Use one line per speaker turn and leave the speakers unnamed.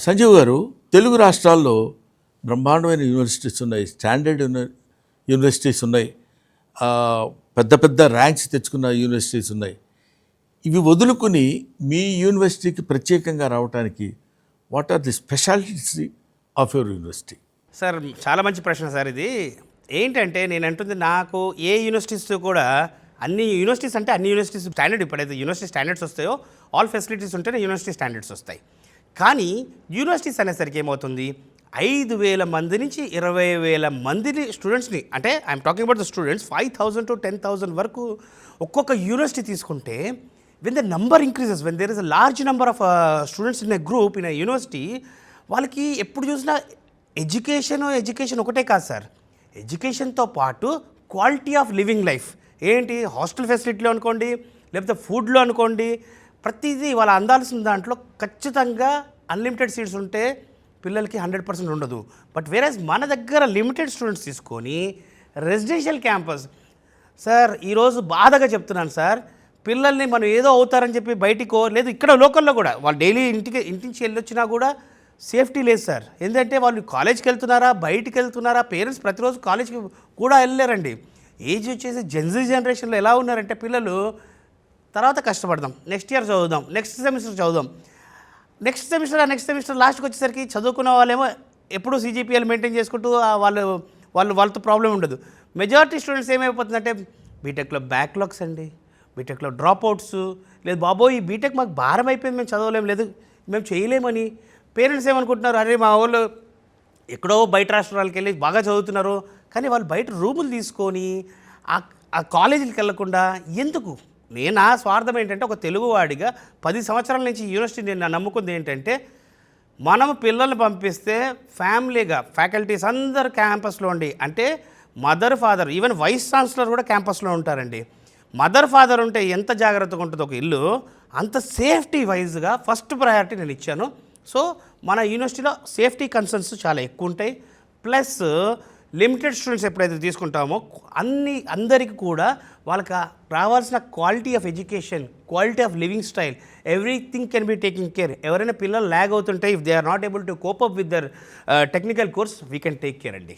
సంజీవ్ గారు, తెలుగు రాష్ట్రాల్లో బ్రహ్మాండమైన యూనివర్సిటీస్ ఉన్నాయి, స్టాండర్డ్ యూనివర్సిటీస్ ఉన్నాయి, ఆ, పెద్ద పెద్ద ర్యాంక్స్ తెచ్చుకున్న యూనివర్సిటీస్ ఉన్నాయి. ఇవి వదులుకుని మీ యూనివర్సిటీకి ప్రత్యేకంగా రావడానికి what are the specialities of your university?
Sir చాలా మంచి ప్రశ్న సార్. ఇది ఏంటంటే నేను అంటుంది, నాకు ఏ యూనివర్సిటీస్ కూడా అన్ని యూనివర్సిటీస్ అంటే అన్ని యూనివర్సిటీస్ స్టాండర్డ్, ఇప్పుడైతే యూనివర్సిటీ స్టాండర్డ్స్ వస్తాయో ఆల్ ఫెసిలిటీస్ ఉంటేనే యూనివర్సిటీ స్టాండర్డ్స్ వస్తాయి. కానీ యూనివర్సిటీస్ అనేసరికి ఏమవుతుంది, 5,000 మంది నుంచి 20,000 మందిని స్టూడెంట్స్ని, అంటే I'm talking about the students, 5,000 to 10,000 వరకు ఒక్కొక్క యూనివర్సిటీ తీసుకుంటే, when the number increases, when there is a large number of students in a group in a university, వాళ్ళకి ఎప్పుడు చూసినా ఎడ్యుకేషన్ ఒకటే కాదు సార్. ఎడ్యుకేషన్తో పాటు క్వాలిటీ ఆఫ్ లివింగ్ లైఫ్ ఏంటి, హాస్టల్ ఫెసిలిటీలో అనుకోండి, లేకపోతే ఫుడ్లో అనుకోండి, ప్రతిదీ వాళ్ళు అందాల్సిన దాంట్లో ఖచ్చితంగా అన్లిమిటెడ్ సీట్స్ ఉంటే పిల్లలకి 100% ఉండదు. బట్ వేరేస్ మన దగ్గర లిమిటెడ్ స్టూడెంట్స్ తీసుకొని రెసిడెన్షియల్ క్యాంపస్ సార్, ఈరోజు బాధగా చెప్తున్నాను సార్, పిల్లల్ని మనం ఏదో అవుతారని చెప్పి బయటికో లేదు, ఇక్కడ లోకల్లో కూడా వాళ్ళు డైలీ ఇంటి నుంచి వెళ్ళొచ్చినా కూడా సేఫ్టీ లేదు సార్. ఎందుకంటే వాళ్ళు కాలేజ్కి వెళ్తున్నారా, బయటికి వెళ్తున్నారా, పేరెంట్స్ ప్రతిరోజు కాలేజ్కి కూడా వెళ్ళలేరండి. ఏజ్ వచ్చేసి జెన్జీ జనరేషన్లో ఎలా ఉన్నారంటే, పిల్లలు తర్వాత కష్టపడదాం, నెక్స్ట్ ఇయర్ చదువుదాం, నెక్స్ట్ సెమిస్టర్ చదువుదాం, నెక్స్ట్ సెమిస్టర్ లాస్ట్కి వచ్చేసరికి చదువుకున్న వాళ్ళేమో ఎప్పుడూ CGPL మెయింటైన్ చేసుకుంటూ వాళ్ళతో ప్రాబ్లం ఉండదు. మెజారిటీ స్టూడెంట్స్ ఏమైపోతుందంటే బీటెక్లో బ్యాక్లాగ్స్ అండి, బీటెక్లో డ్రాప్ అవుట్స్, లేదు బాబోయ్ ఈ బీటెక్ మాకు భారం అయిపోయింది, మేము చదవలేము, లేదు మేము చేయలేమని. పేరెంట్స్ ఏమనుకుంటున్నారు, అరే మా వాళ్ళు ఎక్కడో బయట రాష్ట్రాలకు వెళ్ళి బాగా చదువుతున్నారు, కానీ వాళ్ళు బయట రూములు తీసుకొని ఆ కాలేజీలకు వెళ్ళకుండా ఎందుకు? నా స్వార్థం ఏంటంటే, ఒక తెలుగువాడిగా 10 సంవత్సరాల నుంచి యూనివర్సిటీ నేను నమ్ముకుంది ఏంటంటే, మనం పిల్లల్ని పంపిస్తే ఫ్యామిలీగా ఫ్యాకల్టీస్ అందరు క్యాంపస్లో ఉండి, అంటే mother father even vice chancellor కూడా క్యాంపస్లో ఉంటారండి. మదర్ ఫాదర్ ఉంటే ఎంత జాగ్రత్తగా ఉంటుందో ఒక ఇల్లు, అంత సేఫ్టీ వైజ్గా ఫస్ట్ ప్రయారిటీ నేను ఇచ్చాను. సో మన యూనివర్సిటీలో సేఫ్టీ కన్సర్న్స్ చాలా ఎక్కువ ఉంటాయి. ప్లస్ లిమిటెడ్ స్టూడెంట్స్ ఎప్పుడైతే తీసుకుంటామో అందరికీ కూడా వాళ్ళకి రావాల్సిన quality of education, quality of living style, everything can be taking care. ఎవరైనా పిల్లలు ల్యాగ్ అవుతుంటే, if they are not able to cope up with their technical course, we can take care అండి.